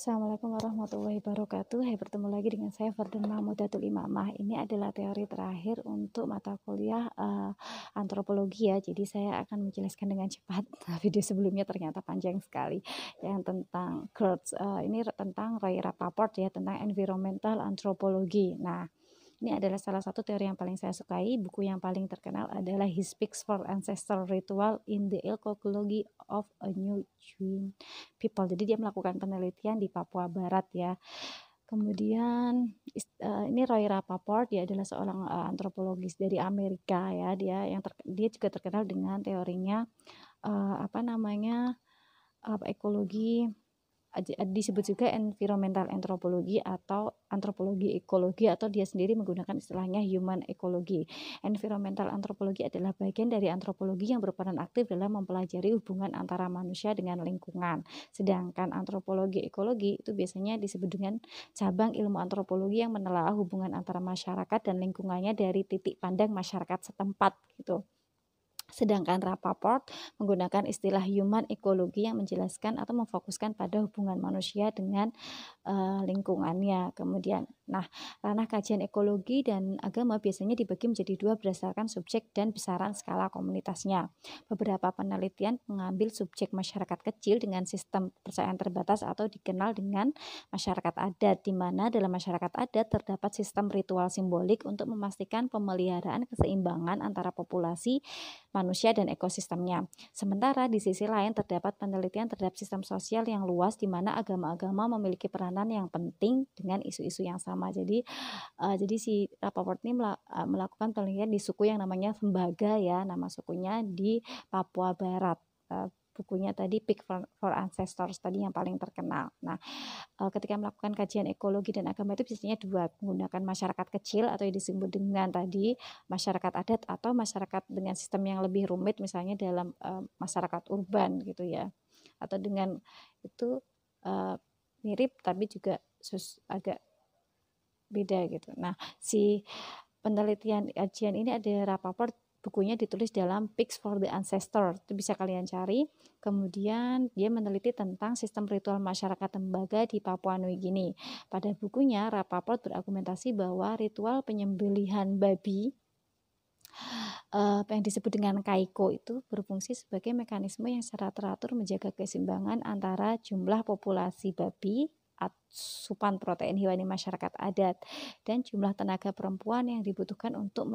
Assalamualaikum warahmatullahi wabarakatuh. Hai, bertemu lagi dengan saya Fardun Mahmudatul Imamah. Ini adalah teori terakhir untuk mata kuliah antropologi ya. Jadi saya akan menjelaskan dengan cepat. Video sebelumnya ternyata panjang sekali yang tentang GERDS. Ini tentang Roy Rappaport ya, tentang environmental anthropology. Nah, ini adalah salah satu teori yang paling saya sukai. Buku yang paling terkenal adalah He Speaks for Ancestral Ritual in the Ecology of a New Jewish People. Jadi dia melakukan penelitian di Papua Barat ya. Kemudian ini Roy Rappaport, dia adalah seorang antropologis dari Amerika ya. Dia juga terkenal dengan teorinya ekologi, disebut juga environmental anthropology atau antropologi ekologi, atau dia sendiri menggunakan istilahnya human ecology. Environmental anthropology adalah bagian dari antropologi yang berperan aktif dalam mempelajari hubungan antara manusia dengan lingkungan. Sedangkan antropologi ekologi itu biasanya disebut dengan cabang ilmu antropologi yang menelaah hubungan antara masyarakat dan lingkungannya dari titik pandang masyarakat setempat gitu. Sedangkan Rappaport menggunakan istilah human ecology yang menjelaskan atau memfokuskan pada hubungan manusia dengan lingkungannya. Kemudian, ranah kajian ekologi dan agama biasanya dibagi menjadi dua berdasarkan subjek dan besaran skala komunitasnya. Beberapa penelitian mengambil subjek masyarakat kecil dengan sistem kepercayaan terbatas atau dikenal dengan masyarakat adat, di mana dalam masyarakat adat terdapat sistem ritual simbolik untuk memastikan pemeliharaan keseimbangan antara populasi manusia dan ekosistemnya. Sementara di sisi lain terdapat penelitian terhadap sistem sosial yang luas di mana agama-agama memiliki peranan yang penting dengan isu-isu yang sama. Jadi si Rappaport ini melakukan penelitian di suku yang namanya Sembaga ya, nama sukunya di Papua Barat. Bukunya tadi Pick for Ancestors tadi yang paling terkenal. Nah, ketika melakukan kajian ekologi dan agama itu biasanya dua, menggunakan masyarakat kecil atau yang disebut dengan tadi masyarakat adat, atau masyarakat dengan sistem yang lebih rumit misalnya dalam masyarakat urban gitu ya, atau dengan itu mirip tapi juga agak beda gitu. Nah, si penelitian kajian ini ada Rappaport, bukunya ditulis dalam Pics for the Ancestor, itu bisa kalian cari. Kemudian dia meneliti tentang sistem ritual masyarakat Tembaga di Papua New Guinea. Pada bukunya Rappaport berargumentasi bahwa ritual penyembelihan babi yang disebut dengan kaiko itu berfungsi sebagai mekanisme yang secara teratur menjaga keseimbangan antara jumlah populasi babi, asupan protein hewani masyarakat adat, dan jumlah tenaga perempuan yang dibutuhkan untuk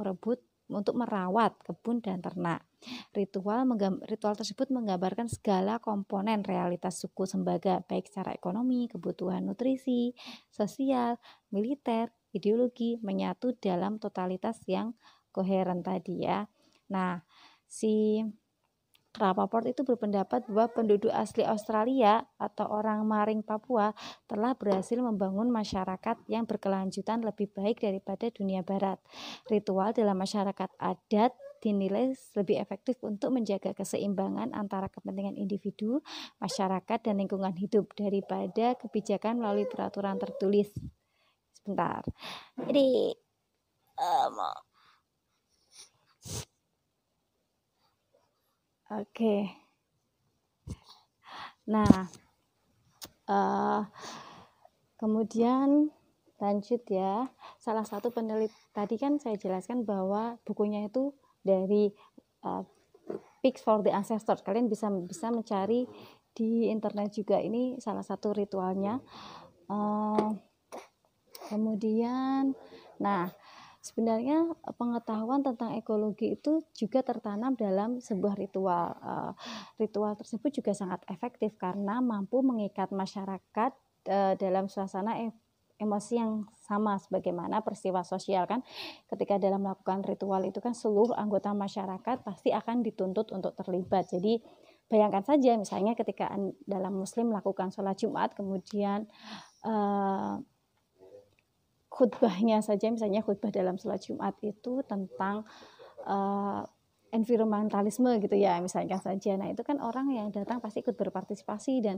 merawat kebun dan ternak. Ritual tersebut menggambarkan segala komponen realitas suku Sembaga, baik secara ekonomi, kebutuhan nutrisi, sosial, militer, ideologi, menyatu dalam totalitas yang koheren tadi ya. Nah, si Rappaport itu berpendapat bahwa penduduk asli Australia atau orang Maring Papua telah berhasil membangun masyarakat yang berkelanjutan lebih baik daripada dunia barat. Ritual dalam masyarakat adat dinilai lebih efektif untuk menjaga keseimbangan antara kepentingan individu, masyarakat, dan lingkungan hidup daripada kebijakan melalui peraturan tertulis. Sebentar. Jadi Oke. Nah, kemudian lanjut ya. Salah satu peneliti tadi kan saya jelaskan bahwa bukunya itu dari Pics for the Ancestors. Kalian bisa mencari di internet juga. Ini salah satu ritualnya. Kemudian, sebenarnya pengetahuan tentang ekologi itu juga tertanam dalam sebuah ritual. Ritual tersebut juga sangat efektif karena mampu mengikat masyarakat dalam suasana emosi yang sama, sebagaimana peristiwa sosial kan. Ketika dalam melakukan ritual itu kan seluruh anggota masyarakat pasti akan dituntut untuk terlibat. Jadi bayangkan saja misalnya ketika dalam Muslim melakukan sholat Jumat, kemudian khutbahnya saja, misalnya khutbah dalam sholat Jumat itu tentang environmentalisme gitu ya, misalnya saja. Nah, itu kan orang yang datang pasti ikut berpartisipasi dan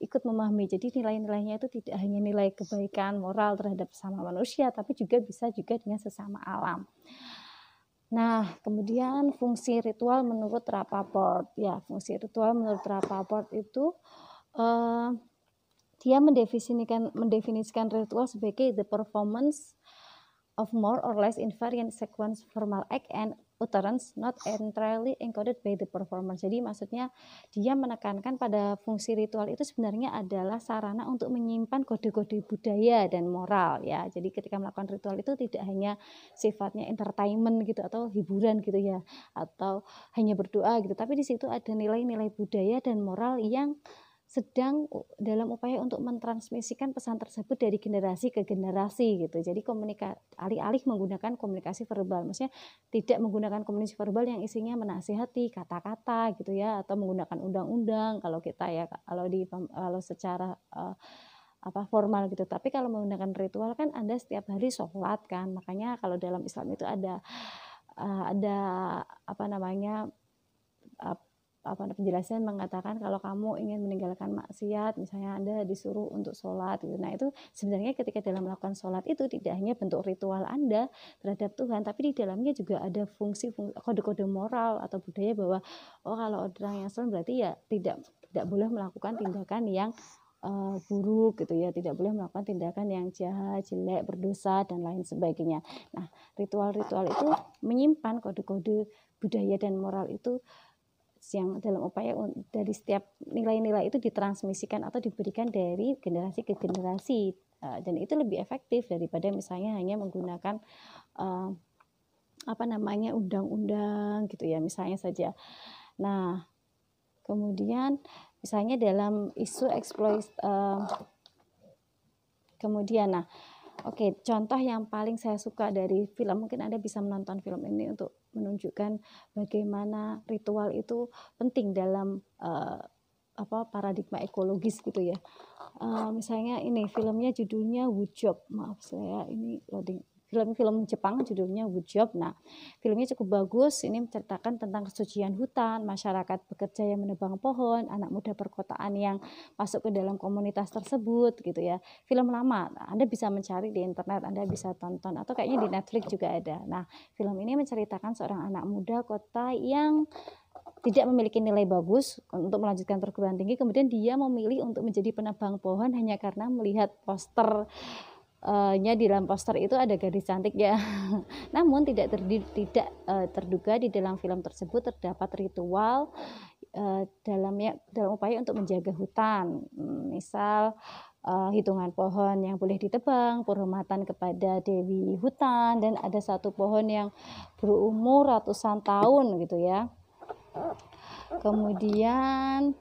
ikut memahami. Jadi nilai-nilainya itu tidak hanya nilai kebaikan moral terhadap sesama manusia, tapi juga bisa juga dengan sesama alam. Nah, kemudian fungsi ritual menurut Rappaport. Ya, fungsi ritual menurut Rappaport itu Dia mendefinisikan ritual sebagai the performance of more or less invariant sequence formal act and utterance not entirely encoded by the performer. Jadi maksudnya dia menekankan pada fungsi ritual itu sebenarnya adalah sarana untuk menyimpan kode-kode budaya dan moral ya. Jadi ketika melakukan ritual itu tidak hanya sifatnya entertainment gitu atau hiburan gitu ya, atau hanya berdoa gitu, tapi di situ ada nilai-nilai budaya dan moral yang sedang dalam upaya untuk mentransmisikan pesan tersebut dari generasi ke generasi gitu. Jadi alih-alih menggunakan komunikasi verbal, maksudnya tidak menggunakan komunikasi verbal yang isinya menasihati kata-kata gitu ya, atau menggunakan undang-undang kalau kita ya, kalau secara formal gitu. Tapi kalau menggunakan ritual kan Anda setiap hari sholat kan, makanya kalau dalam Islam itu ada penjelasan mengatakan kalau kamu ingin meninggalkan maksiat, misalnya Anda disuruh untuk sholat gitu. Nah itu sebenarnya ketika dalam melakukan sholat itu tidak hanya bentuk ritual Anda terhadap Tuhan, tapi di dalamnya juga ada fungsi kode-kode moral atau budaya bahwa kalau orang yang sholat berarti ya tidak boleh melakukan tindakan yang buruk gitu ya, tidak boleh melakukan tindakan yang jahat, jelek, berdosa dan lain sebagainya. Nah ritual-ritual itu menyimpan kode-kode budaya dan moral itu yang dalam upaya dari setiap nilai-nilai itu ditransmisikan atau diberikan dari generasi ke generasi, dan itu lebih efektif daripada misalnya hanya menggunakan undang-undang gitu ya misalnya saja. Nah kemudian misalnya dalam isu contoh yang paling saya suka dari film, mungkin Anda bisa menonton film ini untuk menunjukkan bagaimana ritual itu penting dalam paradigma ekologis gitu ya. Misalnya ini filmnya judulnya Woodjob. Maaf saya ini loading. Film Jepang judulnya Woodjob. Nah, filmnya cukup bagus. Ini menceritakan tentang kesucian hutan, masyarakat bekerja yang menebang pohon, anak muda perkotaan yang masuk ke dalam komunitas tersebut gitu ya. Film lama. Nah, Anda bisa mencari di internet, Anda bisa tonton atau kayaknya di Netflix juga ada. Nah, film ini menceritakan seorang anak muda kota yang tidak memiliki nilai bagus untuk melanjutkan perguruan tinggi, kemudian dia memilih untuk menjadi penebang pohon hanya karena melihat posternya, di dalam poster itu ada gadis cantik ya. Namun tidak terduga di dalam film tersebut terdapat ritual dalam upaya untuk menjaga hutan. Misal hitungan pohon yang boleh ditebang, penghormatan kepada dewi hutan, dan ada satu pohon yang berumur ratusan tahun gitu ya. Kemudian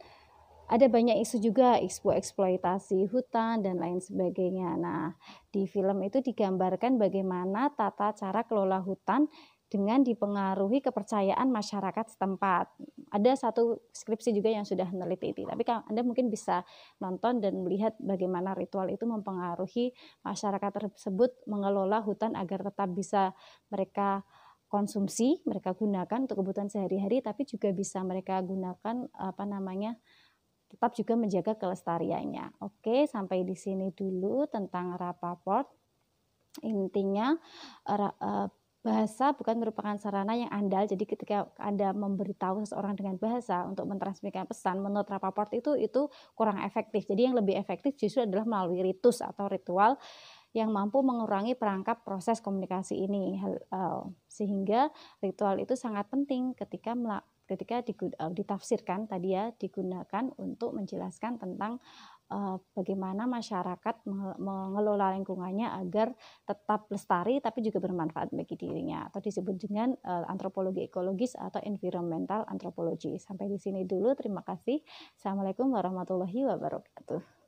ada banyak isu juga, eksploitasi hutan dan lain sebagainya. Nah, di film itu digambarkan bagaimana tata cara kelola hutan dengan dipengaruhi kepercayaan masyarakat setempat. Ada satu skripsi juga yang sudah meneliti itu, tapi Anda mungkin bisa nonton dan melihat bagaimana ritual itu mempengaruhi masyarakat tersebut mengelola hutan agar tetap bisa mereka konsumsi, mereka gunakan untuk kebutuhan sehari-hari, tapi juga bisa mereka gunakan tetap juga menjaga kelestariannya. Oke, sampai di sini dulu tentang Rapaport. Intinya bahasa bukan merupakan sarana yang andal. Jadi ketika Anda memberitahu seseorang dengan bahasa untuk mentransmisikan pesan, menurut Rapaport itu kurang efektif. Jadi yang lebih efektif justru adalah melalui ritus atau ritual yang mampu mengurangi perangkap proses komunikasi ini, sehingga ritual itu sangat penting ketika ditafsirkan tadi ya, digunakan untuk menjelaskan tentang bagaimana masyarakat mengelola lingkungannya agar tetap lestari tapi juga bermanfaat bagi dirinya, atau disebut dengan antropologi ekologis atau environmental anthropology. Sampai di sini dulu, terima kasih. Assalamualaikum warahmatullahi wabarakatuh.